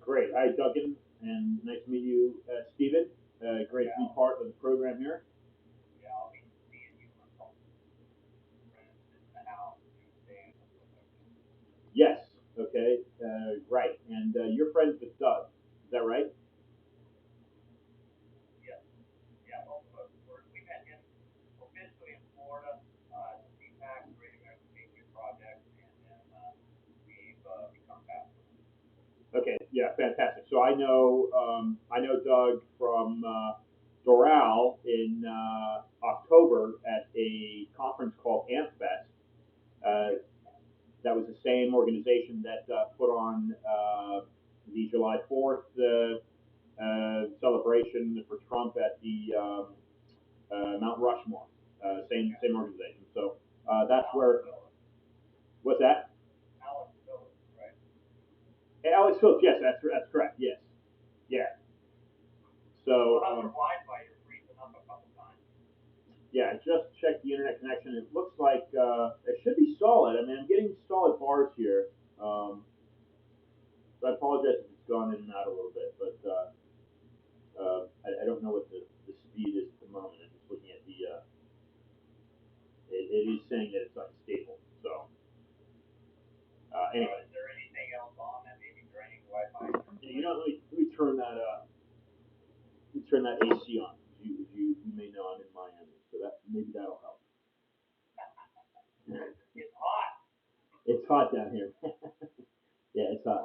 Great. Hi, Duncan, and nice to meet you, Stephen. Great to be part of the program here. Yes. Okay. Right. And you're friends with Doug. Is that right? Okay. Yeah. Fantastic. So I know Doug from Doral in October at a conference called AmpFest. Uh, that was the same organization that put on the July 4th celebration for Trump at the Mount Rushmore. Same organization. So that's where. What's that? Hey, Alex Phillips. Yes, that's correct. Yes. Yeah. So yeah, I just checked the internet connection. It looks like it should be solid. I mean, I'm getting solid bars here. So I apologize if it's gone in and out a little bit, but I don't know what the speed is at the moment. I'm just looking at the. It is saying that it's unstable. So anyway, yeah, let me turn that let me turn that AC on. You may know I'm in Miami, so that maybe that'll help. It's hot down here. Yeah, it's hot.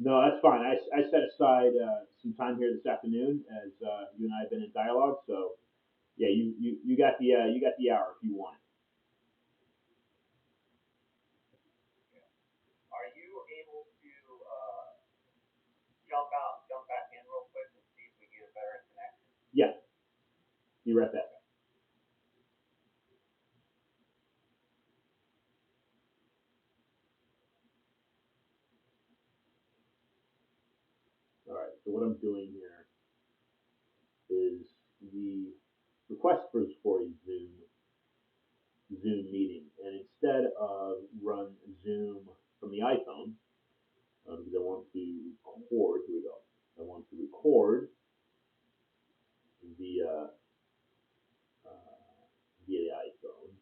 No, that's fine. I set aside some time here this afternoon as you and I have been in dialogue. So yeah, you got the hour if you want it. Yeah, you read that. All right. So what I'm doing here is the request for a Zoom meeting, and instead of run Zoom from the iPhone, because I want to record. Here we go. I want to record via via the iPhone.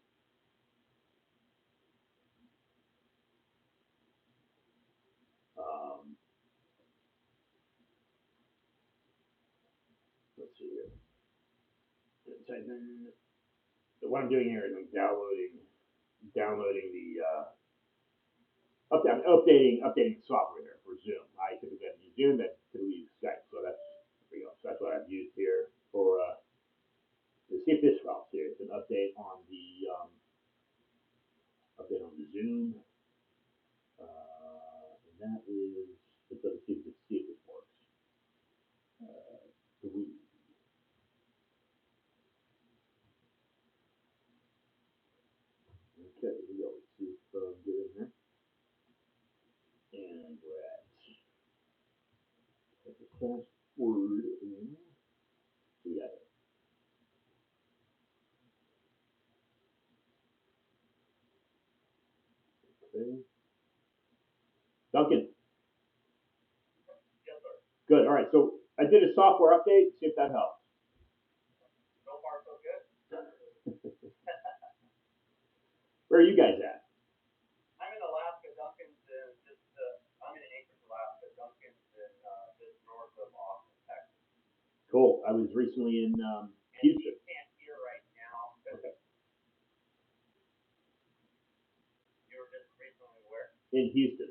Um, let's see here. Type in. So what I'm doing here is I'm downloading the updating the software here for Zoom. I typically have used Zoom, but typically use Skype. So that's there we go. So that's what I've used here for to see if this helps here. It's an update on the Zoom, and that is let's see if this works. Three. Okay, here we go. Let's see if get in here, and we're at the password in. We got it. Okay. Duncan, good. All right. So I did a software update. See if that helps. Where are you guys at? Cool. I was recently in Houston. Okay. In Houston.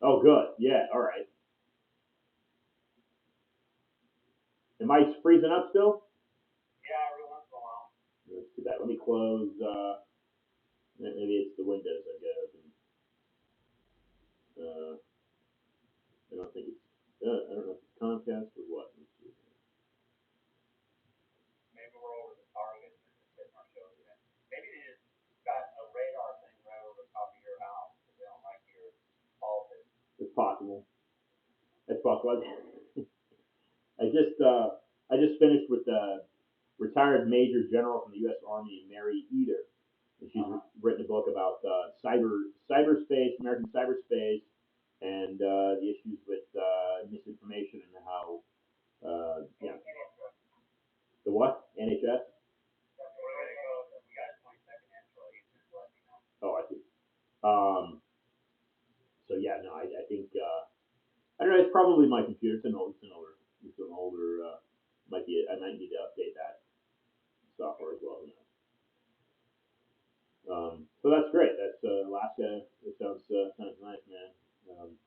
Oh, good. Yeah. All right. Am I freezing up still? That's too bad. Let me close. Maybe it's the windows I got open. I don't think it's. I don't know if it's Comcast or what. Let's see. It's possible. It's possible. I just I just finished with the retired Major General from the U.S. Army, Mary Eder, and she's written a book about cyberspace, American cyberspace, and the issues with misinformation and how the what NHS. Oh, I see. Um, so yeah, no, I think I don't know. It's probably my computer. It's an older. Might be. I might need to update that software as well. So that's great. That's Alaska. It sounds nice, man. Um,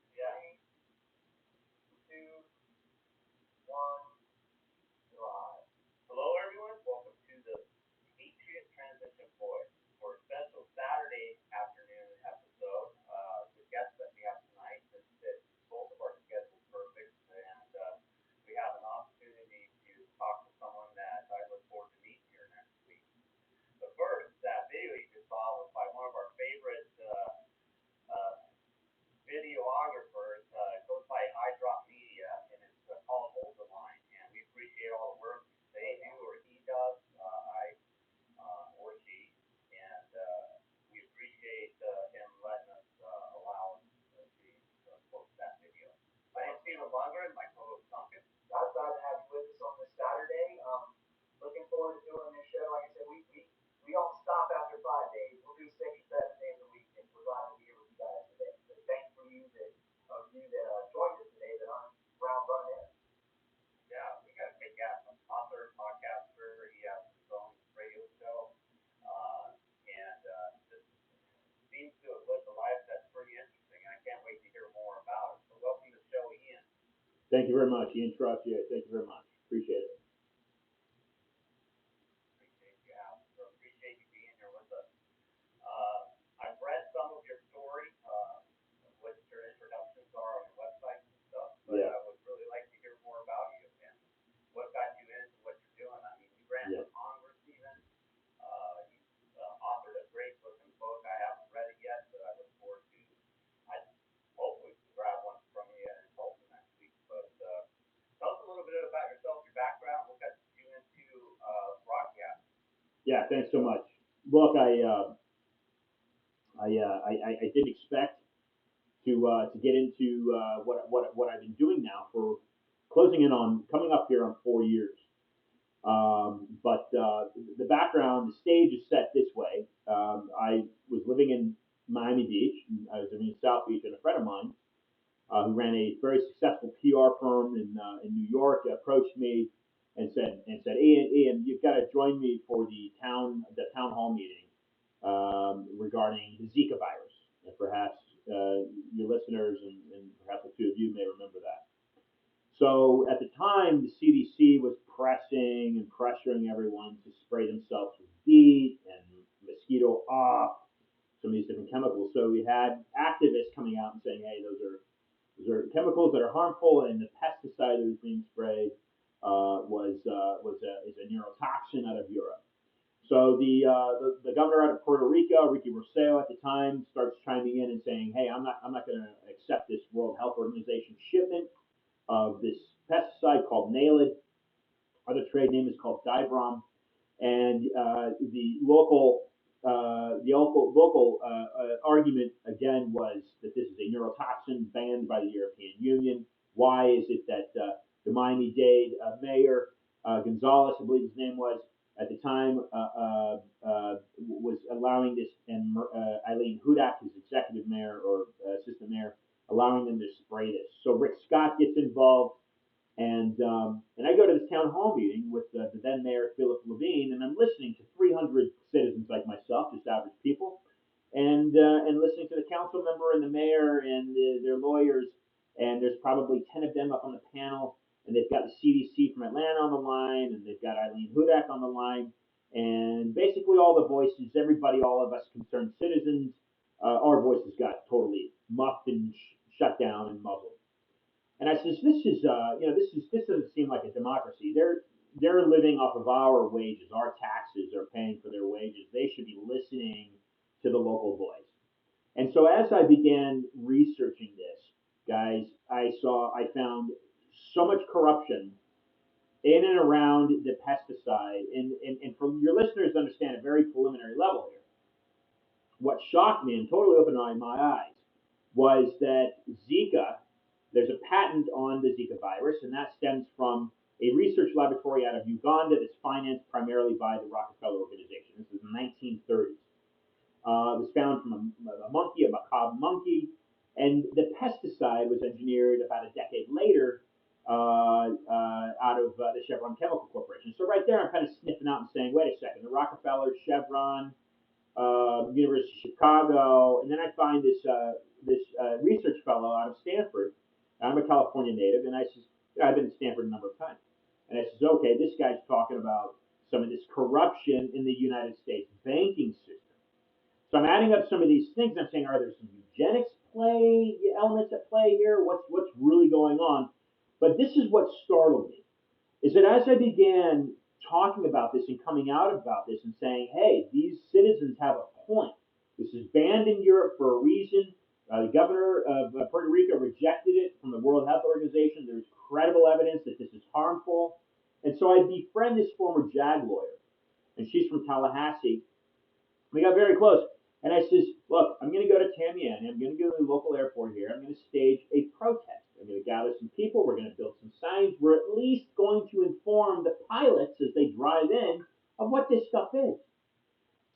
Thank you very much, Ian Trust. Yeah, thank you very much. Appreciate it. Yeah. Yeah. Yeah. Thanks so much. Look, I didn't expect to get into what I've been doing now for closing in on coming up here on 4 years. But the background, the stage is set this way. I was living in Miami Beach. I was living in South Beach, and a friend of mine who ran a very successful PR firm in New York approached me and said, Ian, you've got to join me for the town hall meeting regarding the Zika virus. And perhaps your listeners and perhaps a few of you may remember that. So at the time, the CDC was pressing and pressuring everyone to spray themselves with DEET and mosquito off, some of these different chemicals. So we had activists coming out and saying, hey, those are chemicals that are harmful, and the pesticide that was being sprayed is a neurotoxin out of Europe. So the governor out of Puerto Rico, Ricky Rosselló at the time, starts chiming in and saying, "Hey, I'm not going to accept this World Health Organization shipment of this pesticide called Naled. Other trade name is called Dibrom, and the local argument again was that this is a neurotoxin banned by the European Union. Why is it that the Miami-Dade mayor Gonzalez, I believe his name was at the time, was allowing this, and Eileen Hudak, his executive mayor or assistant mayor, allowing them to spray this. So Rick Scott gets involved, and I go to this town hall meeting with the then mayor Philip Levine, and I'm listening to 300 citizens like myself, just average people, and and listening to the council member and the mayor and their lawyers, and there's probably 10 of them up on the panel, and they've got the CDC from Atlanta on the line, and they've got Eileen Hudak on the line, and basically all the voices, everybody, all of us concerned citizens, our voices got totally muffed and shut down and muzzled. And I says, this is, this doesn't seem like a democracy. They're living off of our wages. Our taxes are paying for their wages. They should be listening to the local voice. And so as I began researching this, guys, I found so much corruption in and around the pesticide. And for your listeners to understand a very preliminary level here, what shocked me and totally opened my eyes was that Zika, there's a patent on the Zika virus, and that stems from a research laboratory out of Uganda that's financed primarily by the Rockefeller Organization. This is the 1930s. It was found from a monkey, a macaque monkey, and the pesticide was engineered about a decade later out of the Chevron Chemical Corporation. So right there, I'm kind of sniffing out and saying, wait a second, the Rockefeller, Chevron, University of Chicago, and then I find this research fellow out of Stanford. I'm a California native, and I says, I've been to Stanford a number of times, and I says, okay, this guy's talking about some of this corruption in the United States banking system. So I'm adding up some of these things. I'm saying, are there some eugenics elements at play here? What's really going on? But this is what startled me, is that as I began talking about this and coming out about this and saying, hey, these citizens have a point. This is banned in Europe for a reason. The governor of Puerto Rico rejected it from the World Health Organization. There's credible evidence that this is harmful. And so I befriend this former JAG lawyer, and she's from Tallahassee. We got very close. And I says, look, I'm going to go to Tamiami. I'm going to go to the local airport here. I'm going to stage a protest. I'm going to gather some people. We're going to build some signs. We're at least going to inform the pilots as they drive in of what this stuff is.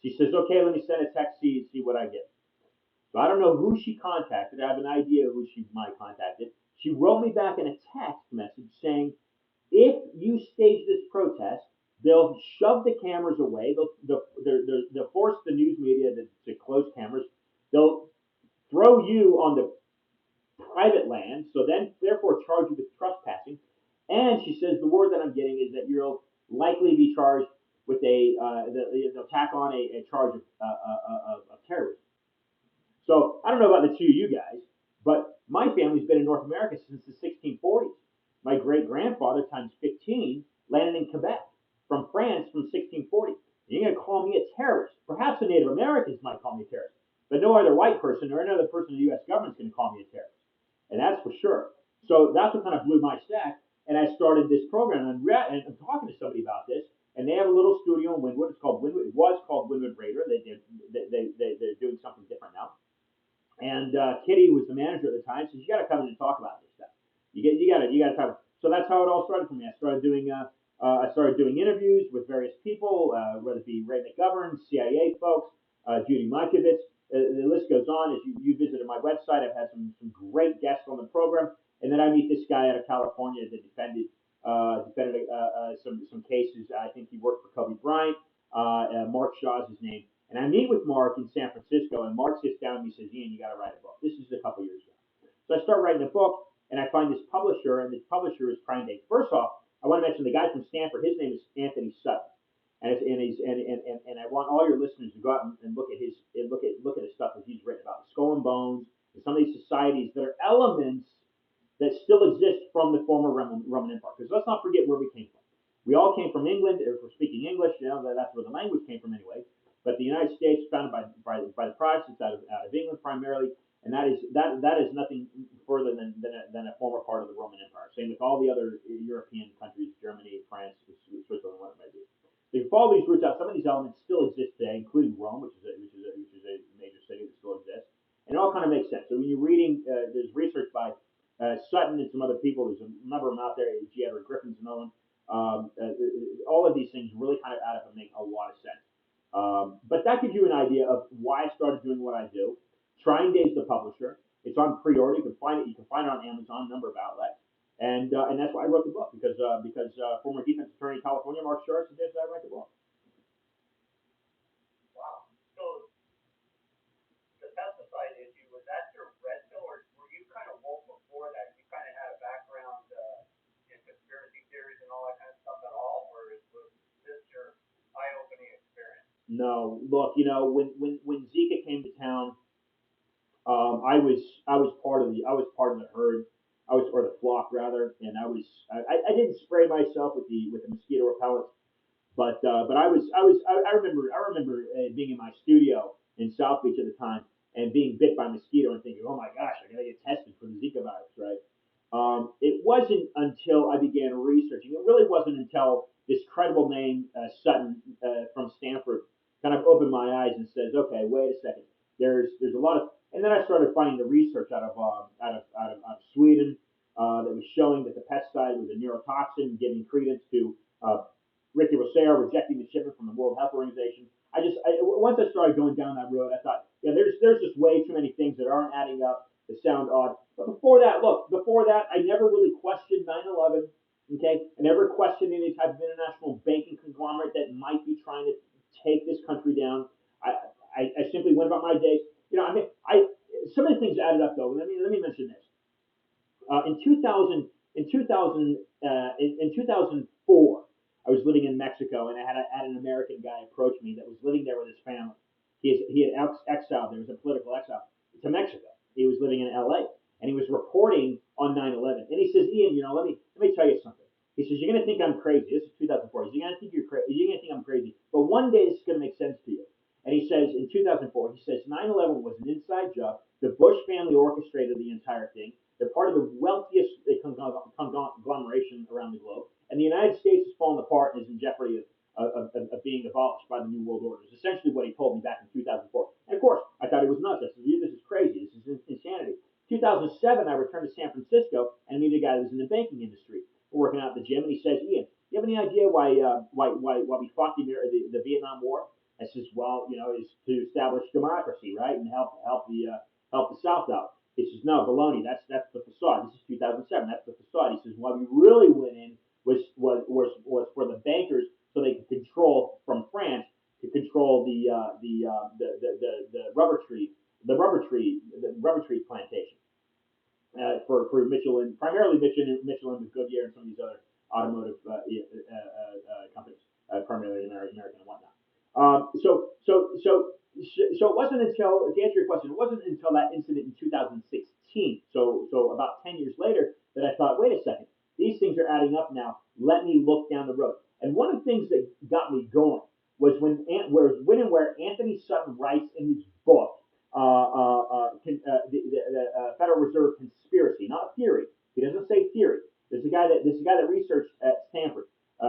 She says, okay, let me send a text, see what I get. So I don't know who she contacted. I have an idea who she might have contacted. She wrote me back in a text message saying, if you stage this protest, they'll shove the cameras away. They'll force the news media to close cameras. They'll throw you on the private land, so then therefore charge you with trespassing. And she says the word that I'm getting is that you'll likely be charged with they'll tack on a charge of terrorism. So I don't know about the two of you guys, but my family's been in North America since the 1640s. My great grandfather times 15 landed in Quebec from France from 1640. You're going to call me a terrorist. Perhaps the Native Americans might call me a terrorist, but no other white person or another person in the U.S. government is going to call me a terrorist. And that's for sure. So that's what kind of blew my stack. And I started this program, and I'm talking to somebody about this, and they have a little studio in Wynwood. It's called Wynwood. It was called Wynwood Raider. They're doing something different now. And Kitty was the manager at the time, says you got to come in and talk about this stuff. You got to talk. So that's how it all started for me. I started doing interviews with various people, whether it be Ray McGovern, CIA folks, Judy Mikovits. The list goes on. As you visited my website, I've had some great guests on the program, and then I meet this guy out of California that defended some cases. I think he worked for Kobe Bryant. Mark Shaw is his name. And I meet with Mark in San Francisco, and Mark sits down and he says, Ian, you got to write a book. This is a couple years ago. So I start writing a book, and I find this publisher, and this publisher is trying to, first off, I want to mention the guy from Stanford. His name is Anthony Sutton. And I want all your listeners to go out and look at his stuff that he's written about the Skull and Bones and some of these societies that are elements that still exist from the former Roman Empire. Because let's not forget where we came from. We all came from England. If we're speaking English, that's where the language came from anyway. But the United States, founded by the Protestants out of England primarily, and that is nothing further than a former part of the Roman Empire. Same with all the other European countries, Germany, France, Switzerland, what it may be. So you follow these roots out. Some of these elements still exist today, including Rome, which is a major city that still exists, and it all kind of makes sense. So when you're reading, there's research by Sutton and some other people. There's a number of them out there. G. Edward Griffin's another one. All of these things really kind of add up and make a lot of sense. But that gives you an idea of why I started doing what I do. Trying Days, the publisher. It's on pre-order. You can find it. You can find it on Amazon, a number of outlets. And that's why I wrote the book, because former defense attorney in California, Mark Shar, suggested I write the book. Wow. So the pesticide. no. Look, when Zika came to town, I was part of the herd. I was or the flock rather, and I didn't spray myself with the mosquito repellent. But I remember being in my studio in South Beach at the time and being bit by a mosquito and thinking, oh my gosh, I gotta get tested for the Zika virus, right? It wasn't until I began researching. It really wasn't until this credible name Sutton from Stanford kind of opened my eyes and says, okay, wait a second. There's a lot of, and then I started finding the research out of Sweden that was showing that the pesticide was a neurotoxin, giving credence to Ricky Rossero rejecting the shipment from the World Health Organization. Once I started going down that road, I thought, yeah, there's just way too many things that aren't adding up that sound odd. But before that, I never really questioned 9/11. Okay, I never questioned any type of international banking conglomerate that might be trying to take this country down. I I simply went about my days. I mean, some of the things added up though. Let me mention this. In 2000, in 2004, I was living in Mexico, and had an American guy approach me that was living there with his family. He had exiled. There was a political exile to Mexico. He was living in L.A. and he was reporting on 9/11. And he says, Ian, let me tell you something. He says, you're going to think I'm crazy. This is 2004. You're going to think you're going to think I'm crazy, but one day this is going to make sense to you. And he says in 2004, he says 9/11 was an inside job. The Bush family orchestrated the entire thing. They're part of the wealthiest conglomeration around the globe. And the United States has fallen apart and is in jeopardy of being abolished by the New World Order. Is essentially what he told me back in 2004. And of course, I thought it was nuts. I said, this is crazy. This is insanity. 2007, I returned to San Francisco and met a guy that was in the banking industry. We're working out at the gym, and he says, Ian, do you have any idea why we fought the Vietnam War? I says, well, is to establish democracy, right, and help the South out. He says, no, baloney. That's the facade. This is 2007. That's the facade. He says, why we really went in was for the bankers so they could control from France to control the rubber tree plantation for Michelin, primarily Michelin with Goodyear and some of these other automotive companies, primarily American and whatnot. So it wasn't until, to answer your question, it wasn't until that incident in 2016, so about 10 years later, that I thought, wait a second, these things are adding up now. Let me look down the road. And one of the things that got me going was when and where Anthony Sutton writes in his book, the Federal Reserve conspiracy, not theory. He doesn't say theory. This is a guy that researched at Stanford.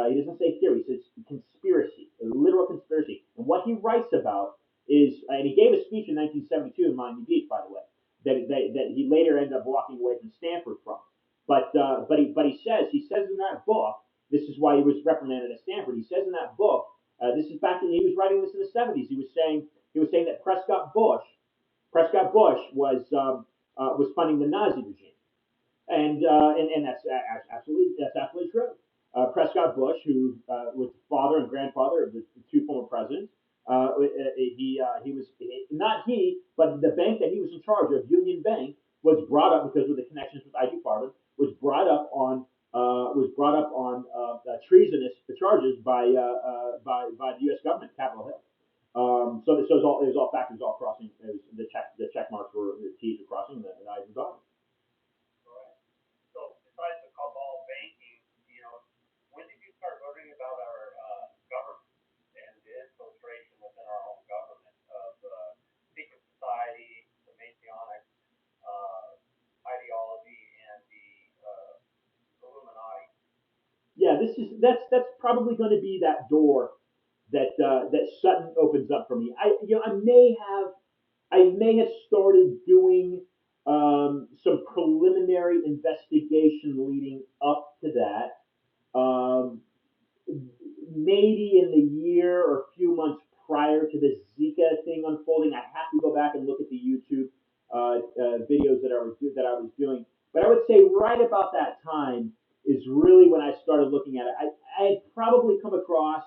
He doesn't say theory. He says conspiracy, a literal conspiracy. And what he writes about is, and he gave a speech in 1972 in Miami Beach, by the way, that he later ended up walking away from Stanford from. But he says in that book, this is why he was reprimanded at Stanford. He says in that book, this is back he was writing this in the 70s. He was saying that Prescott Bush was funding the Nazi regime, and that's absolutely true. Prescott Bush, who was the father and grandfather of the two former presidents, he was not he, but the bank that he was in charge of, Union Bank, was brought up because of the connections with I.G. Farben, was brought up on treasonous charges by the U.S. government, Capitol Hill. So it was all factors all crossing. The check marks were the T's were crossing, and the I's were dotted. Right. So besides the cabal banking, when did you start learning about our government and the infiltration within our own government of secret society, the Masonic ideology, and the Illuminati? Yeah, that's probably going to be that door that Sutton opens up for me. I may have started doing some preliminary investigation leading up to that. Maybe in the year or a few months prior to the Zika thing unfolding, I have to go back and look at the YouTube videos that I was doing. But I would say right about that time is really when I started looking at it. I had probably come across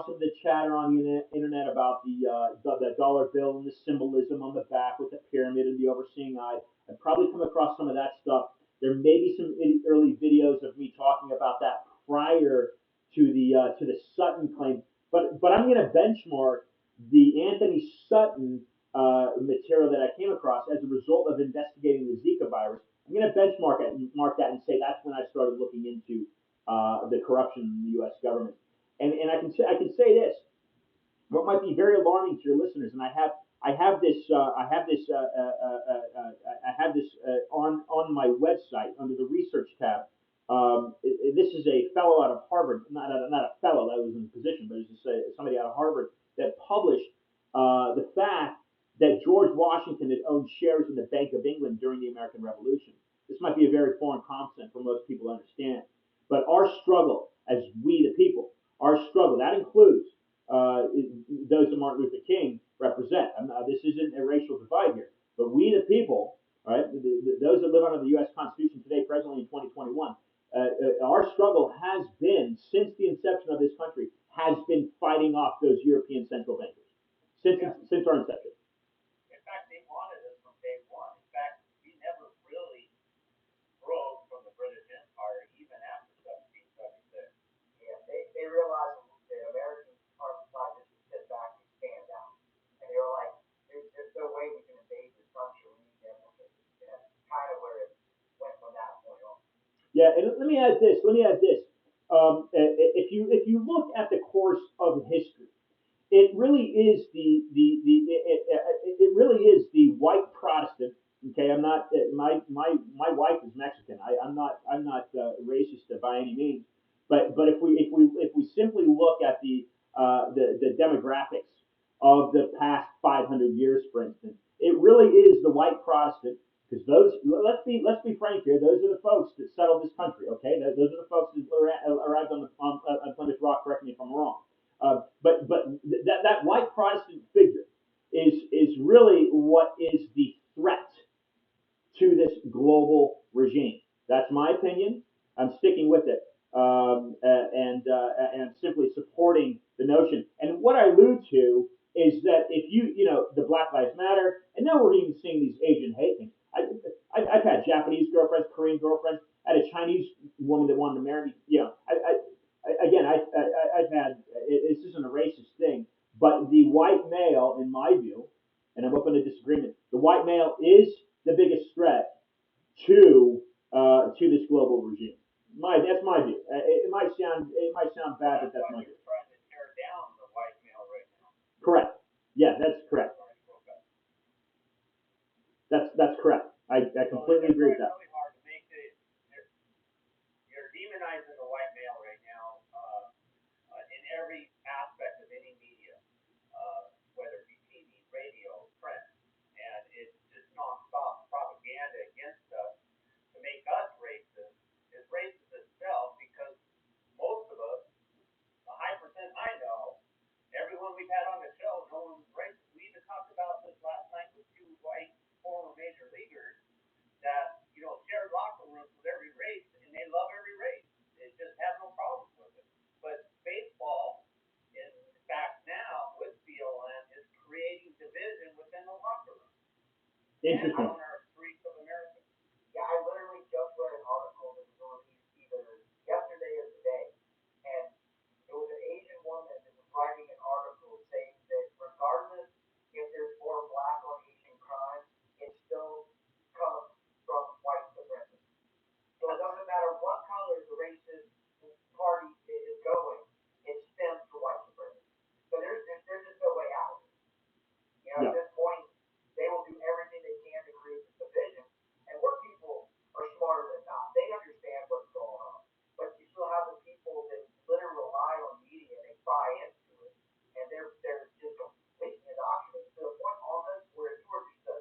some of the chatter on the internet about the dollar bill and the symbolism on the back with the pyramid and the overseeing eye. I'd probably come across some of that stuff. There may be some early videos of me talking about that prior to the Sutton claim. but I'm going to benchmark the Anthony Sutton material that I came across as a result of investigating the Zika virus. I'm going to benchmark it, mark that, and say that's when I started looking into the corruption in the U.S. government. And I can say this: what might be very alarming to your listeners, and I have this I have this on my website under the research tab. This is a fellow out of Harvard, not a fellow that was in the position, but it's just somebody out of Harvard that published the fact that George Washington had owned shares in the Bank of England during the American Revolution. This might be a very foreign concept for most people to understand, but our struggle as we the people, our struggle that includes those that Martin Luther King represent. This isn't a racial divide here, but we the people, right, those that live under the U.S. Constitution today, presently in 2021, our struggle has been, since the inception of this country, has been fighting off those European central bankers since our inception. In fact, they wanted us from day one. In fact, we never really broke from the British Empire even after 1776. Yeah, they realized that Americans are not just to sit back and stand down. And they were like, there's no way we can invade this country. We need to implement it. And that's kind of where it went from that point on. Yeah, and let me add this. Let me add this. If you look at the course of history, it really is it really is the white Protestant. Okay, I'm not my wife is Mexican. I'm not racist by any means. But if we simply look at the demographics of the past 500 years, for instance, it really is the white Protestant. Because those, let's be frank here, those are the folks that settled this country. Okay, those are the folks that arrived on Plymouth Rock. Correct me if I'm wrong. But that white Protestant figure is really what is the threat to this global regime. That's my opinion. I'm sticking with it, and simply supporting the notion. And what I allude to is that if the Black Lives Matter, and now we're even seeing these Asian hate things. I've had Japanese girlfriends, Korean girlfriends. I had a Chinese woman that wanted to marry me. I've had. This isn't a racist thing, but the white male, in my view, and I'm open to disagreement. The white male is the biggest threat to this global regime. That's my view. It might sound bad, but that's my view. Trying to tear down the white male right now. Correct. Yeah, that's correct. That's correct. I completely agree with that. Really hard to make it. You're demonizing the white male right now in every aspect of any media, whether it be TV, radio, print, and it's just nonstop propaganda against us to make us racist. It's racist itself because most of us, a high percent I know, everyone we've had on the show, no one's racist. We even talked about this last night with two white former major leaguers that share locker rooms with every race, and they love every race. They just have no problems with it. But baseball, in fact, now with BLM, is creating division within the locker room and Interesting. on our streets of America. Yeah, I literally just read an article that was released either yesterday or today, and it was an Asian woman that was writing an article saying that regardless if there's more black or Asian crime, it still comes from white supremacy. So it doesn't matter what color the racist party is going, it stems to white supremacy. So there's just no way out. At this point, they will do everything they can to create this division. And more people are smarter than not. They understand what's going on. But you still have the people that literally rely on media and they buy into it. And they're just completely indoctrinated to the point almost where if you were just to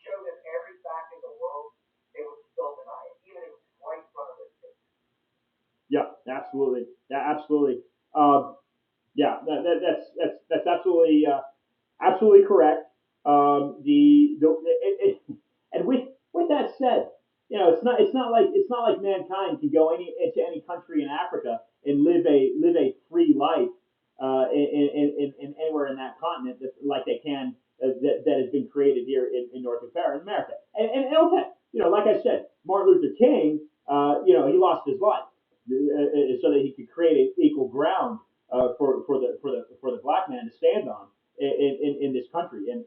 show them every fact in the world, they would still deny it, even if it's right in front of their face. Yeah, absolutely. Yeah, absolutely. Yeah, that's absolutely correct. And with that said, it's not like mankind can go into any country in Africa and live a free life in anywhere in that continent like they can that has been created here in North America. And okay, like I said, Martin Luther King, he lost his life so that he could create equal ground for the black man to stand on in this country, and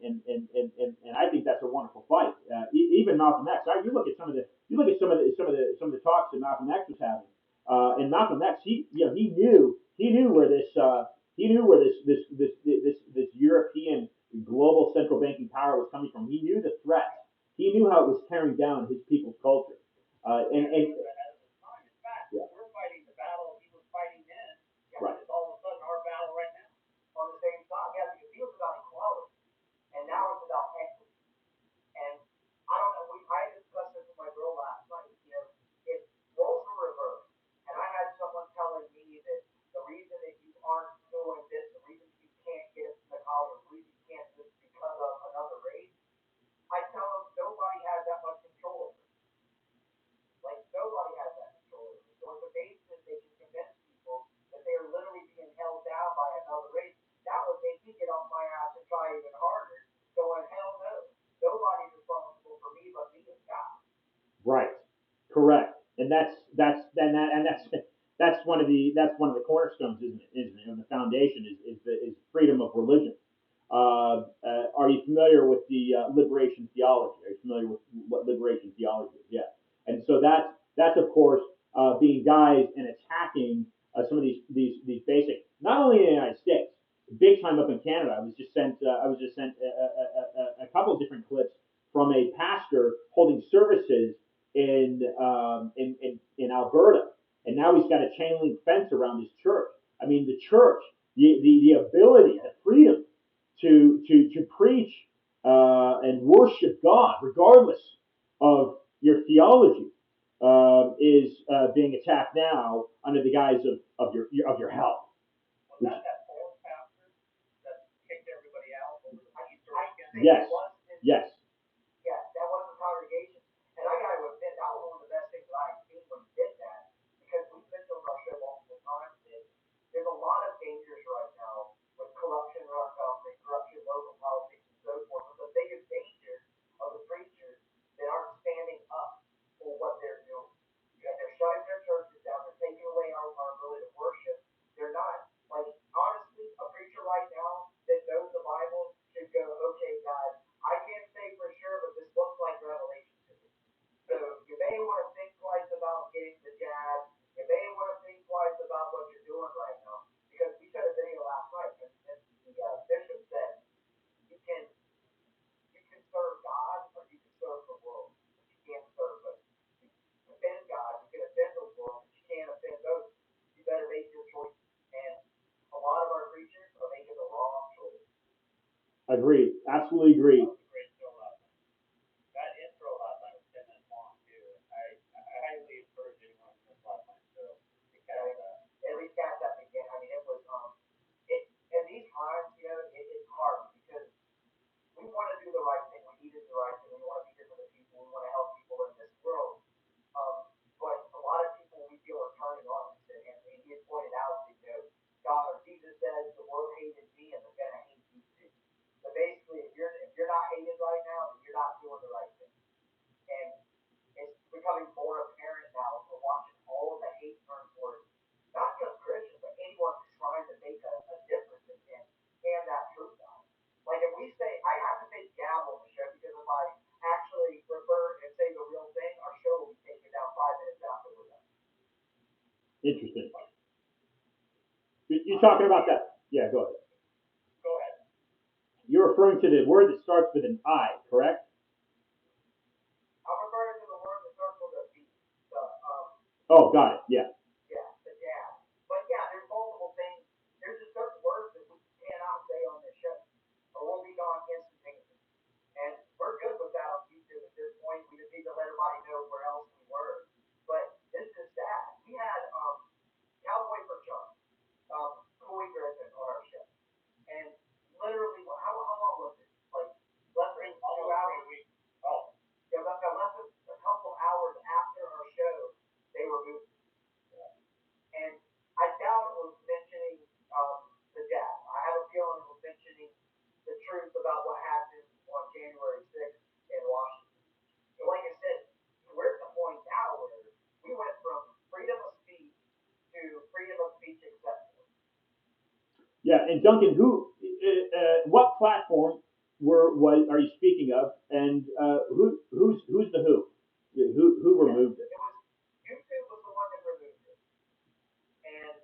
I think that's a wonderful fight. Even Malcolm X. You look at some of the talks that Malcolm X was having, and Malcolm X, he knew where this European global central banking power was coming from. He knew the threat. He knew how it was tearing down his people's culture. And In fact, yeah, we're fighting the battle he was fighting then. right, It's all of a sudden our battle right now. On the same side. Yeah, because he was about equality. And now it's about equity. And I don't know, I discussed this with my girl last night. If roles were reversed, and I had someone telling me that the reason that you aren't doing this, the reason you can't get into the college, the reason you can't do this because of another race, I tell them nobody has that much control over it. Like nobody has that control over it. So it's amazing that they can convince people that they are literally being held down by another race. That would make me get off my ass and try even harder. Going, hell no. Nobody's responsible for me but me and God. right, correct, and that's one of the cornerstones, isn't it? Isn't it? Of the foundation is freedom of religion. Are you familiar with the liberation theology? Are you familiar with what liberation theology is? Yeah, and so that's of course being guys and attacking some of these basic, not only in the United States, big time up in Canada. I was just sent a couple of different clips from a pastor holding services in Alberta, and now he's got a chain link fence around his church. I mean, the church, the ability, the freedom to preach and worship God, regardless of your theology, is being attacked now under the guise of your health. Was that fourth pastor that kicked everybody out over the Easter weekend? Yes, yes, Yes, that was the congregation. And I got to admit, that was one of the best things that I've seen when he did that. Because we've been to our show multiple times. And there's a lot of dangers right now with corruption in our government, corruption in local politics, and so forth. But the biggest danger of the preachers that aren't standing up for what they're doing. Because they're shutting their churches down, they're taking away our ability to worship. They're not. Like, honestly, a preacher right now that knows the Bible should go, okay, guys, I can't say for sure, but this looks like Revelation to me. So you may want to think twice about getting the jab. You may want to think twice about what you're doing right now. Because we showed a video last night, and the bishop said, you can you can serve God or you can serve the world. But you can't serve both. You can offend God, you can offend the world, but you can't offend both. You better make your choice. And a lot of our preachers are making the wrong choice. agreed, absolutely agreed. That was a great show last night. That intro last night was 10 minutes long too. I highly encourage anyone to miss last night's show to catch that. At least catch that again. I mean, it was it in these times, it's hard because we want to do the right thing. We need to do the right thing. We want to be here for the people. We want to help people in this world. But a lot of people we feel are turning on us, and he had pointed out, God or Jesus says the world hated me and they're gonna hate you too. But basically, if you're not hated right now, then you're not doing the right thing. And it's becoming more apparent now. We're watching all of the hate turn towards not just Christians, but anyone who's trying to make a difference and stand that truth out. Like if we say, I have to say gab on the show because if I actually refer and say the real thing, our show will be taken down 5 minutes after we're done. Interesting. You're talking about that? Yeah, go ahead. Go ahead. You're referring to the word that starts with an I, correct? I'm referring to the word that starts with a B. Oh, got it. Yeah. Yeah, the jab. But yeah, there's multiple things. There's just certain words that we cannot say on this show, or we'll be gone instantaneously. And we're good with that on YouTube at this point. We just need to let everybody know where else we were. But this is sad. We had Cowboy for John, Corey Griffin on our show, and literally, how long was it? Like less than 2 hours. Oh, yeah, less than a couple hours after our show, they were moved. And Duncan, what platform are you speaking of, and who's the who Yeah, removed it? it was YouTube was the one that removed it, and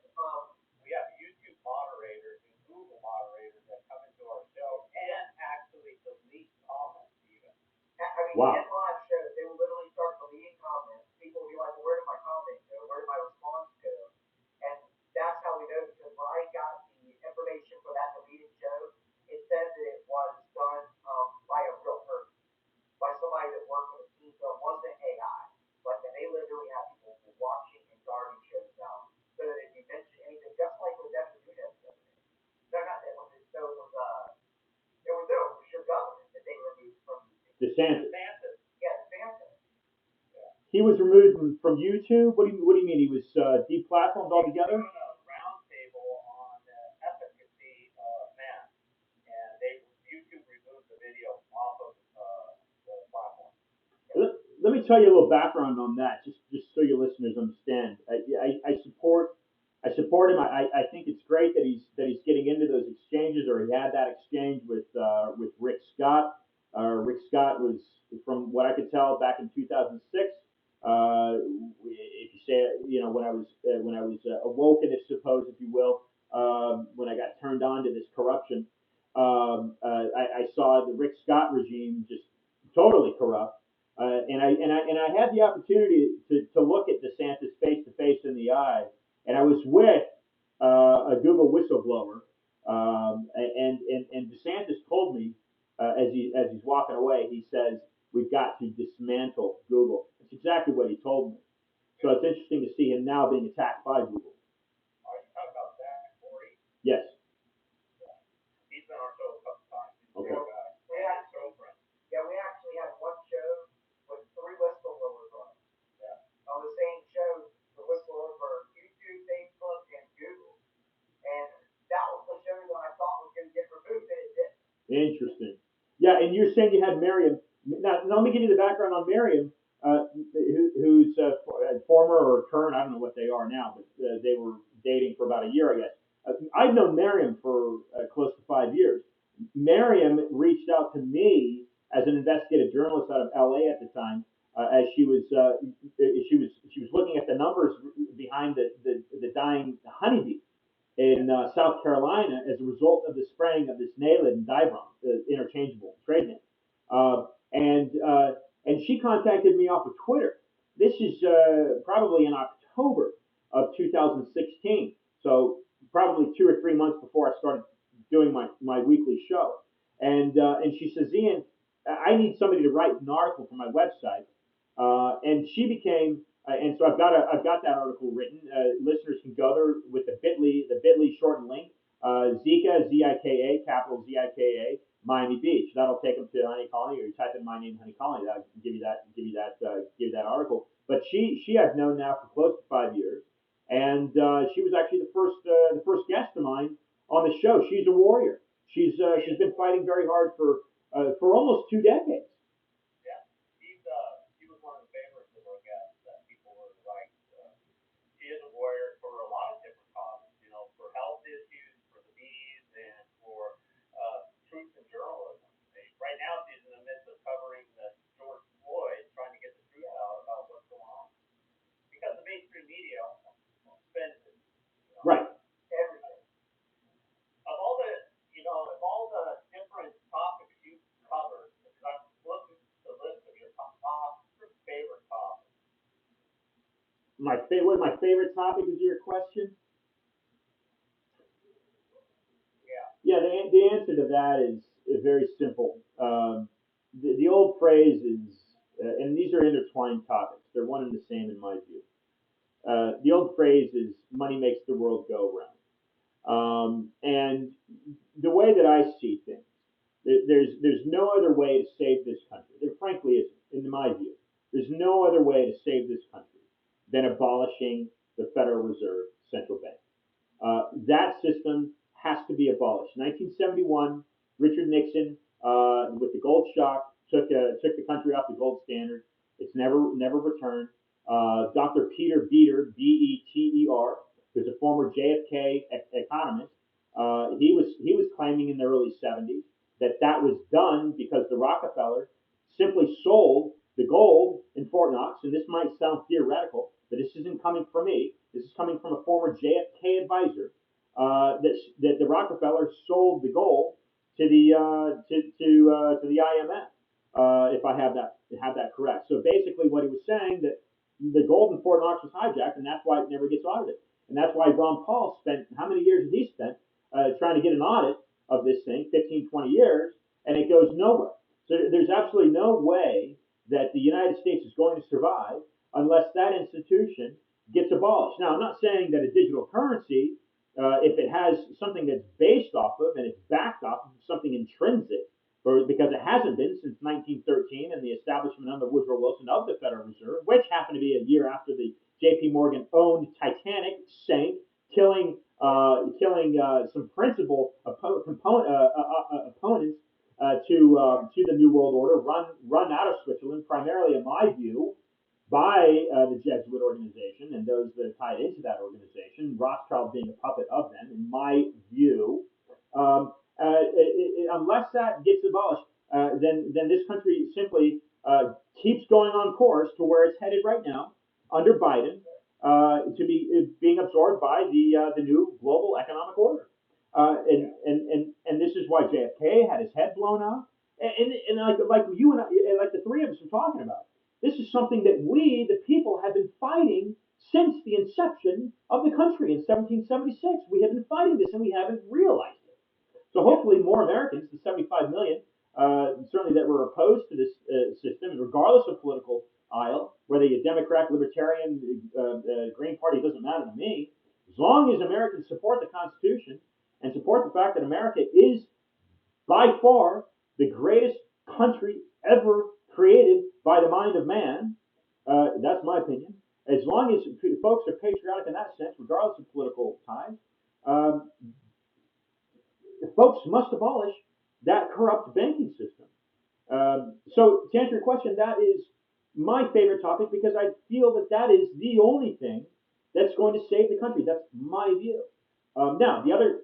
we have YouTube moderators and Google moderators that come into our show and actually delete comments even. I mean, in Wow. live shows, they will literally start deleting comments. People will be like, well, "Where did my comment go? Where did my response go?" And that's how we know because when I got the information for that deleted show, it said that it was done by a real person, by somebody that worked with a team, so it wasn't AI. Like, and they literally have people watching and guarding shows now, so that if you mention anything, just like with Devin Nunes the other day. No, not that was it. So it was your government that they removed from YouTube. DeSantis. DeSantis. Yeah, DeSantis. Yeah. He was removed from YouTube. What do you mean? He was deplatformed They were altogether? doing a roundtable on efficacy of math, and YouTube removed the video off of the platform. Yeah. Let me tell you a little background on that, just so your listeners understand. I support him. I think it's great that he's getting into those exchanges, or he had that exchange with Rick Scott. Rick Scott was, from what I could tell, back in 2006. If you say, when I was awoken, if suppose, if you will, when I got turned on to this corruption, I saw the Rick Scott regime just totally corrupt. And I had the opportunity to look at DeSantis face to face in the eye, and I was with a Google whistleblower, and DeSantis told me, as he's walking away, he says, "We've got to dismantle Google." That's exactly what he told me. So it's interesting to see him now being attacked by Google. Are you talking about Zach Corey? Yes. Yeah. He's been on our show a couple times. He's a Okay. great guy. We actually, yeah, we actually had one show with three whistleblowers on it. Yeah. On the same show, the whistleblower for YouTube, Facebook, and Google. And that was the show that I thought was going to get removed, and it didn't. Interesting. Yeah, and you're saying you had Miriam. Now let me give you the background on Miriam, who's former or current. I don't know what they are now, but they were dating for about a year, I guess. I've known Miriam for close to 5 years. Miriam reached out to me as an investigative journalist out of LA at the time, as she was looking at the numbers behind the dying honeybee in South Carolina as a result of the spraying of this Naled and Dibron, interchangeable trade name. And she contacted me off of Twitter. This is probably in October of 2016, so probably 2 or 3 months before I started doing my weekly show. And she says, "Ian, I need somebody to write an article for my website." And she became, and so I've got that article written. Listeners can go there with the Bitly shortened link. Zika, Zika, capital Zika, Miami Beach. That'll take them to Honey Colony, or you type in my name, Honey Colony. That'll give you that article. But she I've known now for close to 5 years, and she was actually the first guest of mine on the show. She's a warrior. She's been fighting very hard for almost 2 decades. Yeah. She was one of the favorites of our guests that people were like. She is a warrior for a lot of different causes, for health issues, for the bees, and for truth and journalism. Right now, she's in the midst of covering the George Floyd, trying to get the truth out about what's going on. Because the mainstream media spends it, Right. everything. Of all the different topics you covered, because I'm looking at the list of your favorite topics. My favorite topic is your question. Yeah. Yeah, the answer to that is very simple. The old phrase is, and these are intertwined topics. They're one and the same in my view. The old phrase is money makes the world go round. And the way that I see things, there's no other way to save this country. There frankly isn't, in my view. There's no other way to save this country than abolishing the Federal Reserve Central Bank. That system has to be abolished. 1971, Richard Nixon, with the gold shock, took the country off the gold standard. It's never returned. Dr. Peter Beter, Beter, who's a former JFK economist, He was claiming in the early 70s that that was done because the Rockefeller simply sold the gold in Fort Knox. And this might sound theoretical, but this isn't coming from me. This is coming from a former JFK advisor. That the Rockefeller sold the gold to the IMF, if I have that correct. So basically, what he was saying that the gold in Fort Knox was hijacked, and that's why it never gets audited. And that's why Ron Paul spent how many years has he spent trying to get an audit of this thing, 15, 20 years, and it goes nowhere. So there's absolutely no way that the United States is going to survive unless that institution gets abolished. Now, I'm not saying that a digital currency, if it has something that's based off of and it's backed off of something intrinsic, because it hasn't been since 1913 and the establishment under Woodrow Wilson of the Federal Reserve, which happened to be a year after the J.P. Morgan owned Titanic sank, killing some principal opponents to the New World Order, run out of Switzerland, primarily, in my view, by the Jesuit organization and those that are tied into that organization, Rothschild being a puppet of them, in my view. Unless that gets abolished, then this country simply keeps going on course to where it's headed right now under Biden, to be being absorbed by the new global economic order. And this is why JFK had his head blown off. And like you and I, like the three of us are talking about, this is something that we, the people, have been fighting since the inception of the country in 1776. We have been fighting this, and we haven't realized it. So hopefully, more Americans, the 75 million, certainly that were opposed to this system, regardless of political aisle, whether you're Democrat, Libertarian, Green Party, doesn't matter to me. As long as Americans support the Constitution and support the fact that America is by far the greatest country ever created by the mind of man. That's my opinion. As long as folks are patriotic in that sense, regardless of political ties, um, folks must abolish that corrupt banking system. So to answer your question, that is my favorite topic because I feel that that is the only thing that's going to save the country. That's my view. Now, the other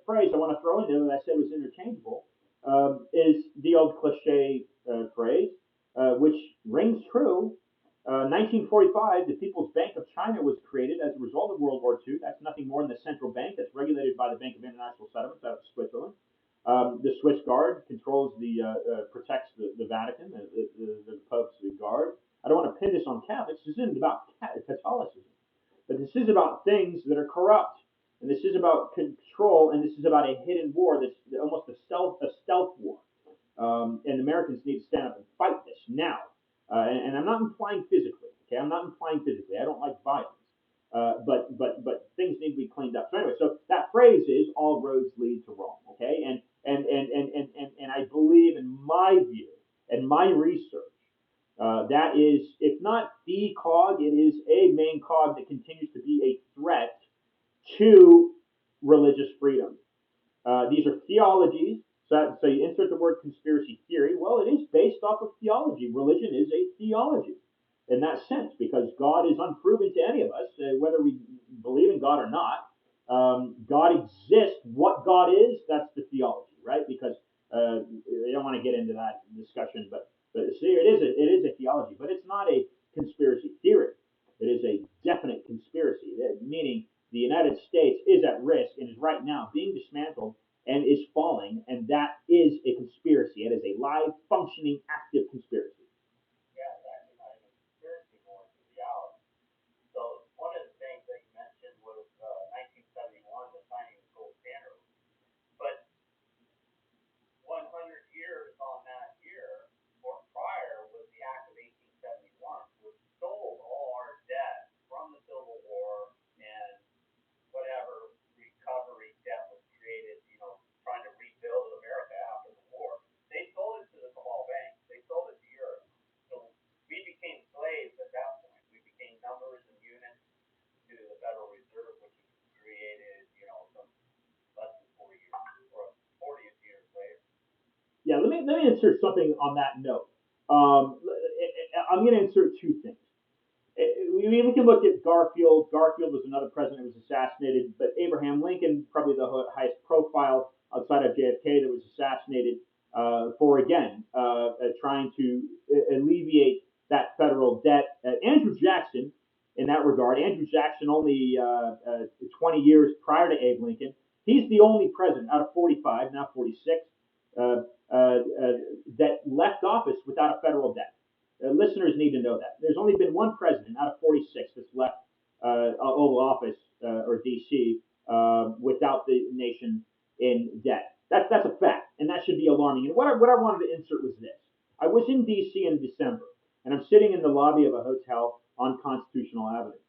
phrase I want to throw in there that I said was interchangeable is the old cliche phrase, which rings true. 1945, the People's Bank of China was created as a result of World War II. That's nothing more than the central bank that's regulated by the Bank of International Settlements out of Switzerland. The Swiss Guard controls protects the Vatican, the Pope's guard. I don't want to pin this on Catholics. This isn't about Catholicism, but this is about things that are corrupt, and this is about control, and this is about a hidden war that's almost a stealth war. And Americans need to stand up and fight this now. And I'm not implying physically. Okay, I'm not implying physically. I don't like violence. But things need to be cleaned up. So anyway, so that phrase is all roads lead to Rome. Okay, and I believe in my view and my research that is, if not the cog, it is a main cog that continues to be a threat to religious freedom. These are theologies. So you insert the word conspiracy theory. Well, it is based off of theology. Religion is a theology in that sense because God is unproven to any of us, whether we believe in God or not. God exists. What God is, that's the theology, right? Because I don't want to get into that discussion, but see, it is a theology, but it's not a conspiracy theory. It is a definite conspiracy, meaning the United States is at risk and is right now being dismantled and is falling, and that is a conspiracy. It is a live, functioning, active conspiracy. Yeah, it's actually not even a conspiracy more, it's a reality. So one of the things that you mentioned was 1971, the signing of the gold standard. But 100 years on that year, or prior, was the Act of 1871, which sold all our debt from the Civil War and whatever recovery debt was created, trying to rebuild America after the war. They sold it to the cabal banks. They sold it to Europe. So we became slaves at that point. We became numbers and units to the Federal Reserve, which was created, some less than 40 years or 40 years later. Yeah, let me insert something on that note. I'm going to insert two things. We can look at Garfield. Garfield was another president who was assassinated, but Abraham Lincoln, probably the highest profile outside of JFK, that was assassinated for again trying to alleviate that federal debt. Andrew Jackson, in that regard, Andrew Jackson, only 20 years prior to Abe Lincoln, he's the only president out of 45, now 46, uh, uh, uh, that left office without a federal debt. Listeners need to know that. There's only been one president out of 46 that's left Oval Office or D.C. Without the nation in debt. That's a fact, and that should be alarming. And what I wanted to insert was this. I was in D.C. in December, and I'm sitting in the lobby of a hotel on Constitutional Avenue.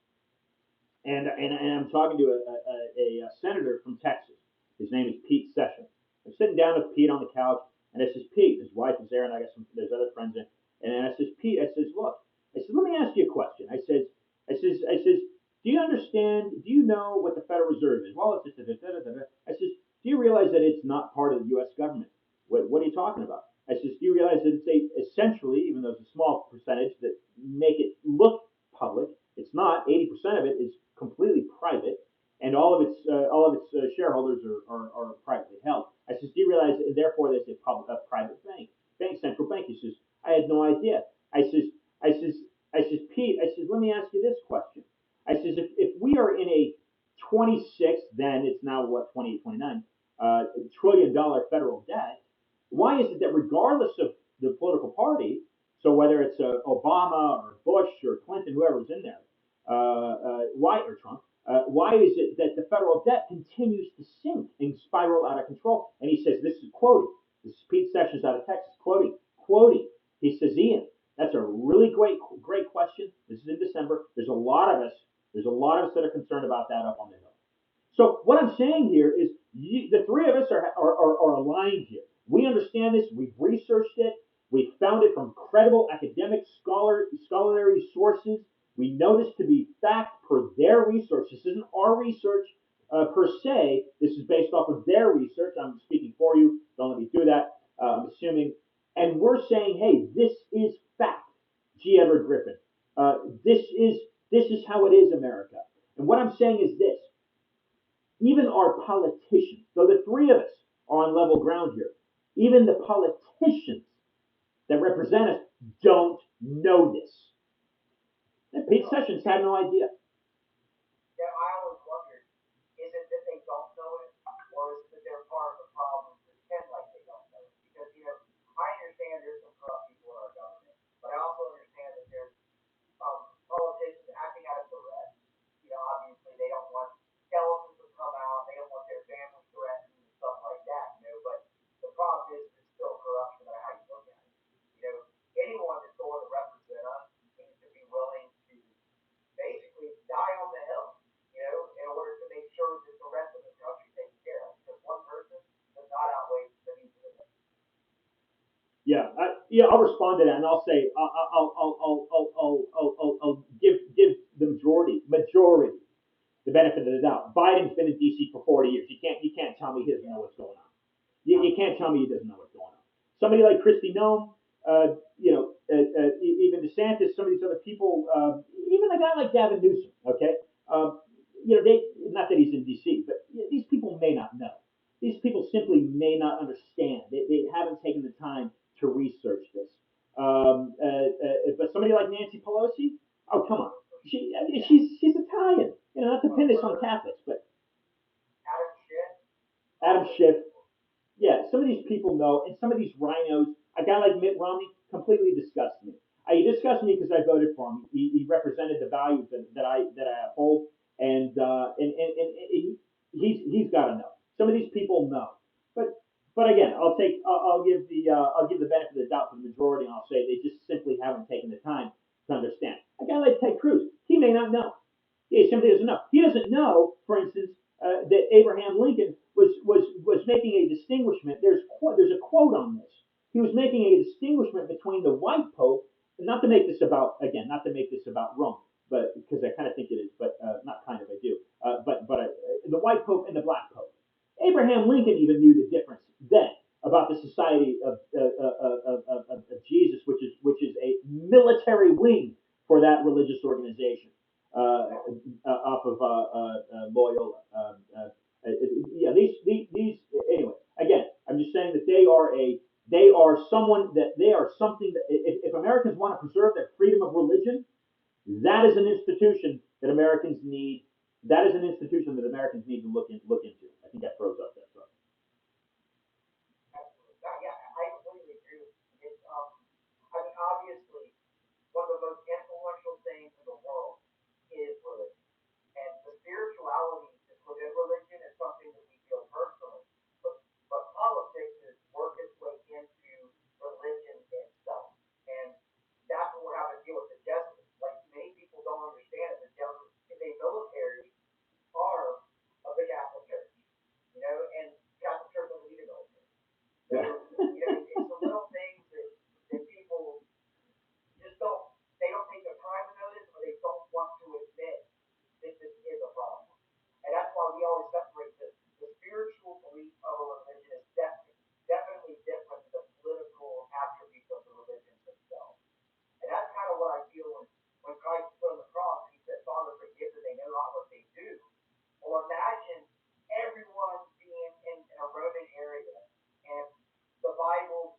And I'm talking to a senator from Texas. His name is Pete Sessions. I'm sitting down with Pete on the couch, and I says, Pete, his wife is there, and I got there's other friends in. And I says, Pete, I says, look, I said, let me ask you a question. I says, do you understand? Do you know what the Federal Reserve is? Well, it's I says, do you realize that it's not part of the U.S. government? What are you talking about? I says, do you realize that it's essentially, even though it's a small percentage that make it look public, it's not. 80% of it is completely private, and all of its shareholders are privately held. I says, do you realize, and therefore there's a private bank, central bank? He says, I had no idea. I says, I says, I says, Pete, I says, let me ask you this question. I says, if we are in a 26, then it's now what, 28, 29, $1 trillion federal debt, why is it that regardless of the political party, so whether it's Obama or Bush or Clinton, whoever's in there, why or Trump, why is it that the federal debt continues to sink and spiral out of control? And he says, this is quoting. This is Pete Sessions out of Texas quoting. He says, Ian, that's a really great question. This is in December. There's a lot of us that are concerned about that up on the hill. So what I'm saying here is the three of us are aligned here. We understand this. We've researched it. We found it from credible academic scholarly sources. We know this to be fact per their research. This isn't our research per se. This is based off of their research. I'm speaking for you. Don't let me do that. I'm assuming. And we're saying, hey, this is fact. G. Edward Griffin. This is how it is, America. And what I'm saying is this. Even our politicians, though the three of us are on level ground here, even the politicians that represent us don't know this. And Pete Sessions had no idea. Yeah, I always wondered, is it that they don't know it, or is it that they're part of the problem and pretend like they don't know it? Because, I understand there's some corrupt people in our government, but I also understand that there's politicians acting out of duress. Obviously they don't want skeletons to come out, they don't want their families threatened and stuff like that, but the problem is there's still corruption no matter how you look at it. Anyone that's going to represent us needs to be willing to basically die on the hill, in order to make sure that the rest of the country takes care of. Because one person does not outweigh the needs of the nation. Yeah, I'll respond to that, and I'll say I'll give the majority the benefit of the doubt. Biden's been in D.C. for 40 years. You can't tell me he doesn't know what's going on. You can't tell me he doesn't know what's going on. Somebody like Kristi Noem, even DeSantis, some of these other people, even a guy like Gavin Newsom. Okay, they not that he's in D.C., but these people may not know. These people simply may not understand. They haven't taken the time to research this. But somebody like Nancy Pelosi, oh come on, she's Italian. Not to pin this on Catholics, but Adam Schiff. Yeah, some of these people know, and some of these rhinos. A guy like Mitt Romney completely disgusts me. He disgusts me because I voted for him. He represented the values that I uphold, and he's got to know. Some of these people know, but again, I'll give the benefit of the doubt to the majority, and I'll say they just simply haven't taken the time to understand. A guy like Ted Cruz, he may not know. He simply doesn't know. He doesn't know, for instance, that Abraham Lincoln was making a distinguishment. There's a quote on this. He was making a distinguishment between the white pope, and not to make this about Rome, but because I kind of think it is, but not kind of, I do. But the white pope and the black pope. Abraham Lincoln even knew the difference then about the Society of Jesus, which is a military wing for that religious organization off of Loyola. Yeah, these anyway. Again, I'm just saying that they are someone that they are something that if Americans want to preserve their freedom of religion, that is an institution that Americans need. That is an institution that Americans need to look into. I think that throws up that stuff. Absolutely. Yeah, I completely agree with you. I mean, obviously, one of the most influential things in the world is religion. And the spirituality that's within religion is something that we feel personally. But politics has worked its way into religion itself. And that's what we're having to deal with the Jesuits. Like, many people don't understand that the Jesuits, the military, are of the Catholic Church. And Catholic Church doesn't need a military. So, Yeah. it's the little things that people just they don't take the time to notice, or they don't want to admit that this is a problem. And that's why we always separate the spiritual belief of a religion is definitely different than the political attributes of the religions themselves. And that's kind of what I feel when Christ was on the cross and he said, Father, forgive them, they know not what they do. Well, imagine everyone being in a Roman area and the Bible,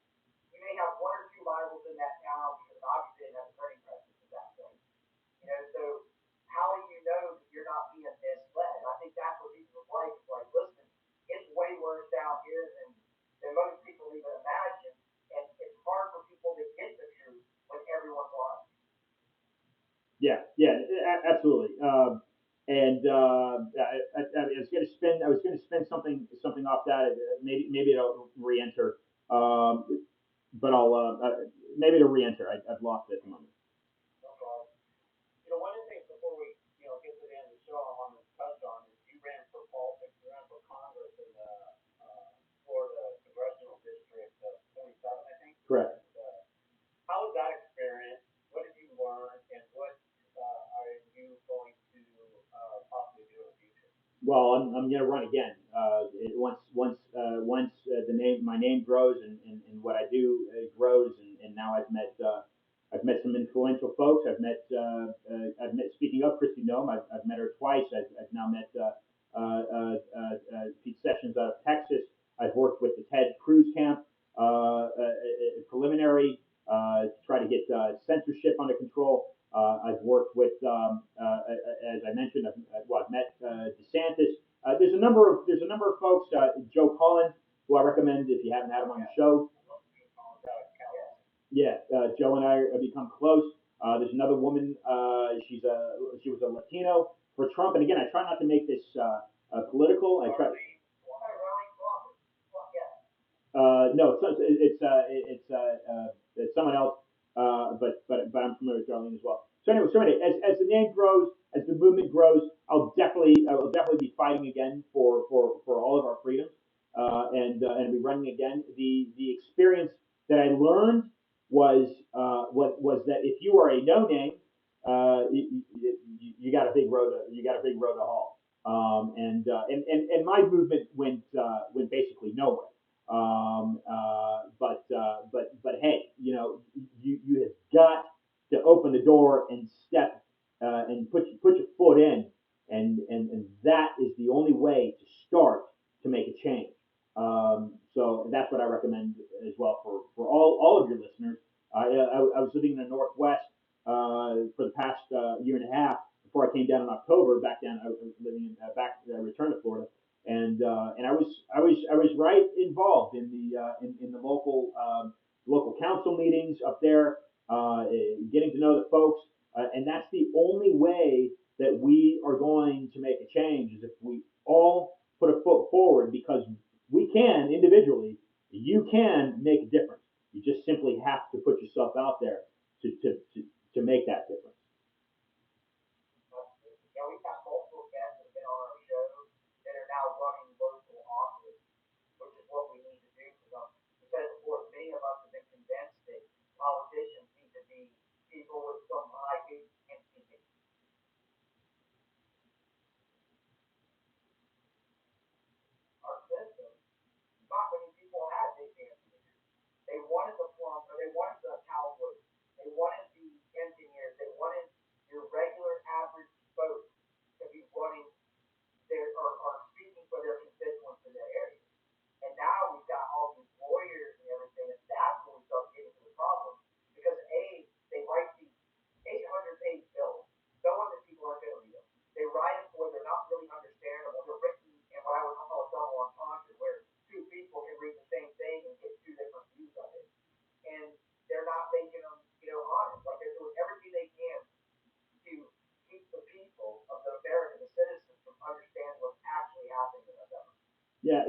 you may have one or two Bibles in that town because obviously they didn't have printing presses at that point. So how do you know that you're not being misled? I think that's what Jesus was like. It's like, listen, it's way worse down here than most people even imagine. And it's hard for people to get the truth when everyone's lying. Yeah, absolutely. I was going to spend something off that. Maybe it'll re-enter. But maybe it'll re-enter. I've lost it at the moment. No problem. One of the things before we, get to the end of the show, I wanted to touch on is you ran for politics, you ran for Congress in the Florida Congressional District 27, I think. Correct. And, how was that experience? What did you learn, and what are you going to possibly do in the future? Well, I'm going to run again. Once my name grows and what I do grows, and now I've met some influential folks. I've met speaking of Christy Nome. I've met her twice. I've now met Pete Sessions out of Texas. I've worked with the Ted Cruz camp preliminary to try to get censorship under control. I've worked with, as I mentioned, I've met DeSantis. There's a number of folks. Joe Cullen, who I recommend if you haven't had him on the show. Yeah, Joe and I have become close. There's another woman. She was a Latino for Trump. And again, I try not to make this political. I try. No, it's someone else. But I'm familiar with Darlene as well. So anyway, as the name grows, as the movement grows, I will definitely be fighting again for all of our freedoms, and be running again. The experience that I learned was that if you are a no name, you got a big road to haul. And my movement went basically nowhere. But hey, you have got to open the door and step and put your foot in, and that is the only way to start to make a change. So that's what I recommend as well for all of your listeners. I was living in the Northwest for the past year and a half before I came down in October. Back down, I was living I returned to Florida, and I was right involved in the local council meetings up there, getting to know the folks, and that's the only way that we are going to make a change is if we all put a foot forward because we can individually, you can make a difference. You just simply have to put yourself out there to make that difference. We've got multiple guests that have been on our show that are now running local office, which is what we need to do because you said it before, many of us have been convinced that politicians need to be people with some high agency. Our system, not many people had big fancy. They wanted the plumber, they wanted the cowboys, they wanted the engineers, they wanted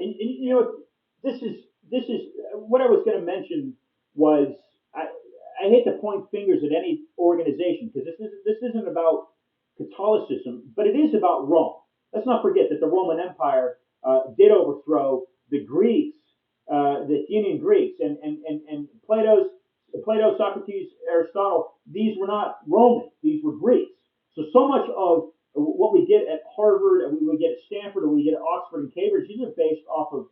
and you know, this is what I was going to mention was I hate to point fingers at any organization because this isn't about Catholicism, but it is about Rome. Let's not forget that the Roman Empire did overthrow the Greeks, the Athenian Greeks, and Plato, Socrates, Aristotle. These were not Romans; these were Greeks. So much of what we get at Harvard, and we get at Stanford, or we get at Oxford and Cambridge, these are based off of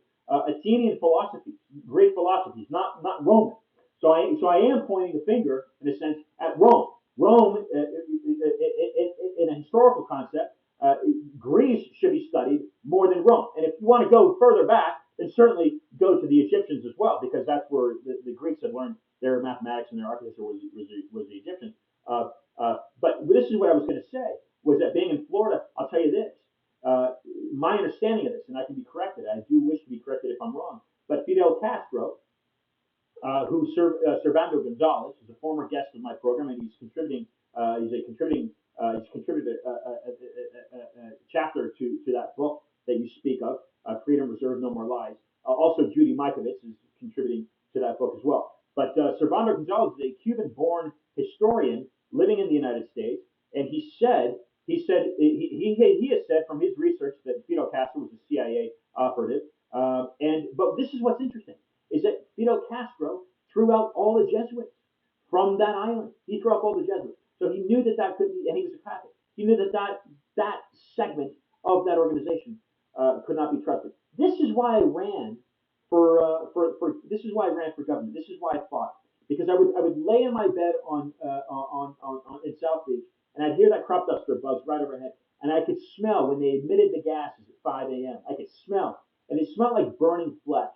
Athenian philosophies, Greek philosophies, not Roman. So I am pointing the finger in a sense at Rome. Rome, in a historical concept, Greece should be studied more than Rome. And if you want to go further back, then certainly go to the Egyptians as well, because that's where the Greeks had learned their mathematics and their architecture was the Egyptians. But this is what I was going to say, was that being in Florida, I'll tell you this. My understanding of this, and I can be corrected, I do wish to be corrected if I'm wrong, but Fidel Castro, Servando Gonzalez is a former guest of my program, and he's contributing. He's contributed a chapter to that book that you speak of, Freedom Reserve, No More Lies. Also, Judy Mikovits is contributing to that book as well. But Servando Gonzalez is a Cuban-born historian living in the United States, and he has said from his research that Fidel Castro was a CIA operative. But this is what's interesting is that Fidel Castro threw out all the Jesuits from that island. He threw out all the Jesuits. So he knew that could be, and he was a Catholic. He knew that segment of that organization could not be trusted. This is why I ran this is why I ran for government. This is why I fought, because I would lay in my bed on in South Beach, and I'd hear that crop duster buzz right overhead, and I could smell when they emitted the gases at 5 a.m. I could smell, and it smelled like burning flesh.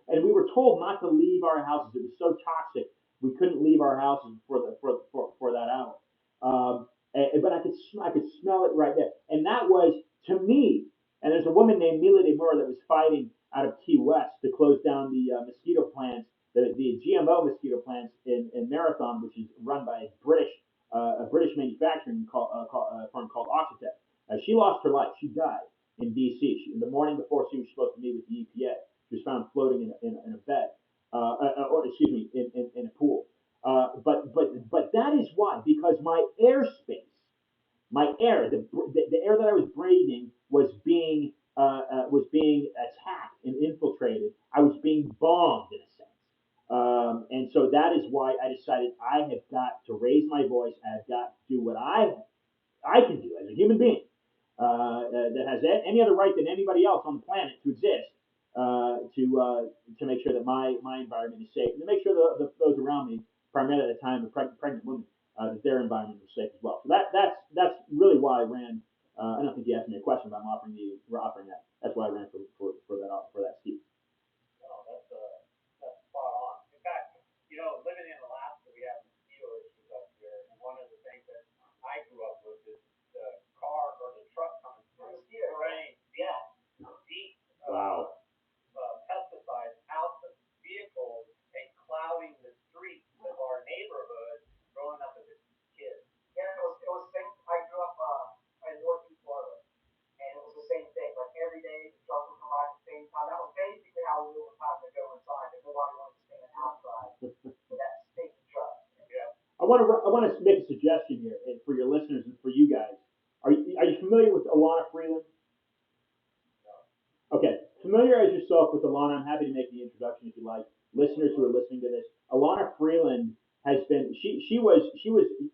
And we were told not to leave our houses. It was so toxic, we couldn't leave our houses for that hour. But I could smell it right there, and that was to me. And there's a woman named Mila de Mura that was fighting out of Key West to close down the mosquito plants, the GMO mosquito plants in Marathon, which is run by a British manufacturing firm called Oxitec. She lost her life. She died in D.C. In the morning before she was supposed to meet with the EPA. She was found floating in a bed, or excuse me, in a pool. But that is why, because my airspace, the air that I was breathing was being attacked and infiltrated. I was being bombed in a sense, and so that is why I decided I have got to raise my voice. I have got to do what I can do as a human being that has any other right than anybody else on the planet to exist, to make sure that my environment is safe, and to make sure those around me, primarily at the time, the pregnant women, that their environment was safe as well. So that's really why I ran. I don't think you asked me a question, but I'm offering that. That's why I ran for that seat. No, that's spot on. In fact, living in Alaska, we have mosquito issues up here, and one of the things that I grew up with is the car or the truck coming through, spraying deep Wow. pesticides out the vehicles and clouding the streets of our neighborhood growing up as a kid. Yeah, it was same. I grew up in Northeast Florida, and it was the same thing. Like every day, the truck would come by at the same time. That was basically how we knew it was time to go inside, because nobody wanted to stand outside with that stinky truck. Yeah. I want to make a suggestion here for your listeners and for you guys. Are you familiar with Alana Freeland? Okay, familiarize yourself with Alana. I'm happy to make the introduction if you like. Listeners who are listening to this, Alana Freeland has been. She was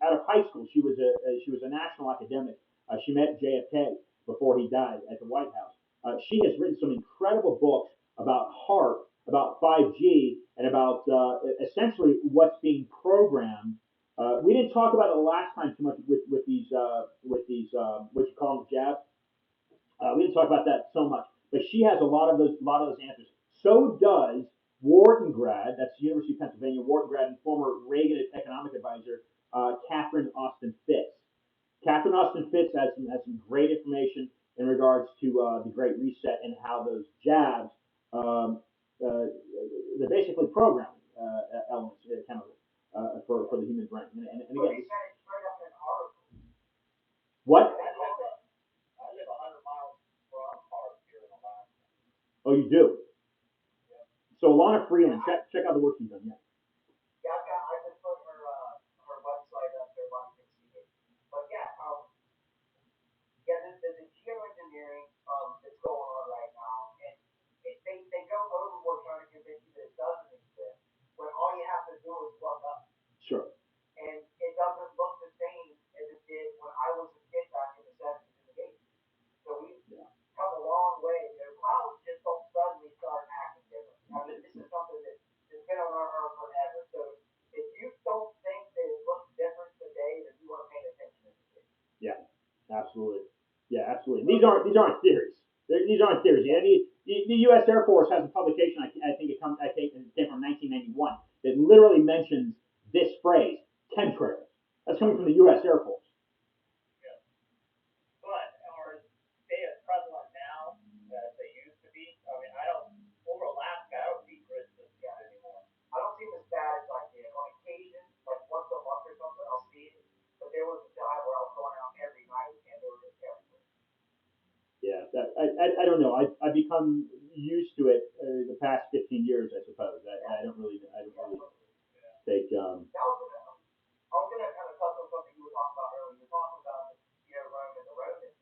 out of high school. She was a national academic. She met JFK before he died at the White House. She has written some incredible books about HARP, about 5G, and about essentially what's being programmed. We didn't talk about it the last time too much with these what you call them, jabs. We didn't talk about that so much, but she has a lot of those answers. So does Wharton grad, that's the University of Pennsylvania, Wharton grad and former Reagan economic advisor, Catherine Austin Fitts. Catherine Austin Fitts has some great information in regards to the Great Reset and how those jabs, um, they're basically programming elements, chemicals, for the human brain. And But again, he said it straight up in an article. what? I live 100 miles from Park here in Alaska. Oh, you do? her forever. So if you don't think that it looks different today, then you weren't paying attention to it. Yeah, absolutely. Yeah, absolutely. And these aren't theories. These aren't theories. Yeah, the U.S. Air Force has a publication. I think it came from 1991 that literally mentions this phrase, chemtrails. That's coming from the U.S. Air Force. Yeah. But are they as prevalent now as they used to be? I mean, I don't, over Alaska, I don't see Christmas anymore. I don't see them as bad as I did. On occasion, like once a month or something, I'll see it. But there was a time where I was going out every night and they were just everywhere. Yeah, I don't know. I've become used to it the past 15 years, I suppose. I don't really take. I was gonna kind of touch on something you were talking about earlier. You were talking about Rome and the Romans,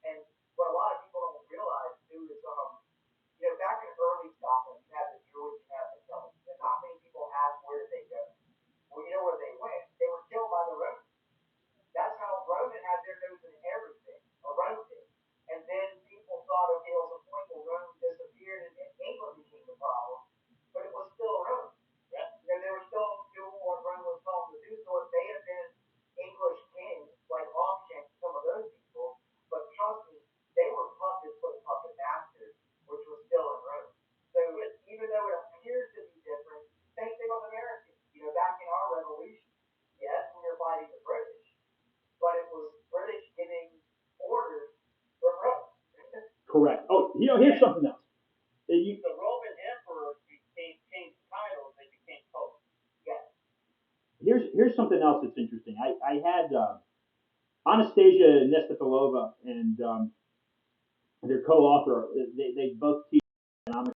and what a lot of people don't realize too is back in early Scotland, you had the Druids, you had the Celts, and not many people asked where did they go. Well, you know where they went? They were killed by the Romans. That's how Roman had their nose in everything, or Rome did. And then people thought, okay, it was a point where Rome disappeared and England became the problem, but it was still Rome. Yeah. They were still doing what Rome was telling them to do. So it may have been English kings like Longchamp, some of those people, but trust me, they were puppets for the puppet masters, which was still in Rome. So even though it appears to be different, same thing with Americans. Back in our revolution, yes, we were fighting the British, but it was British giving orders from Rome. Correct. Oh, here's something else. The Roman emperors became changed titles; they became popes. Yes. Here's something else that's interesting. I had Anastasia Nestopilova and their co-author. They both teach economics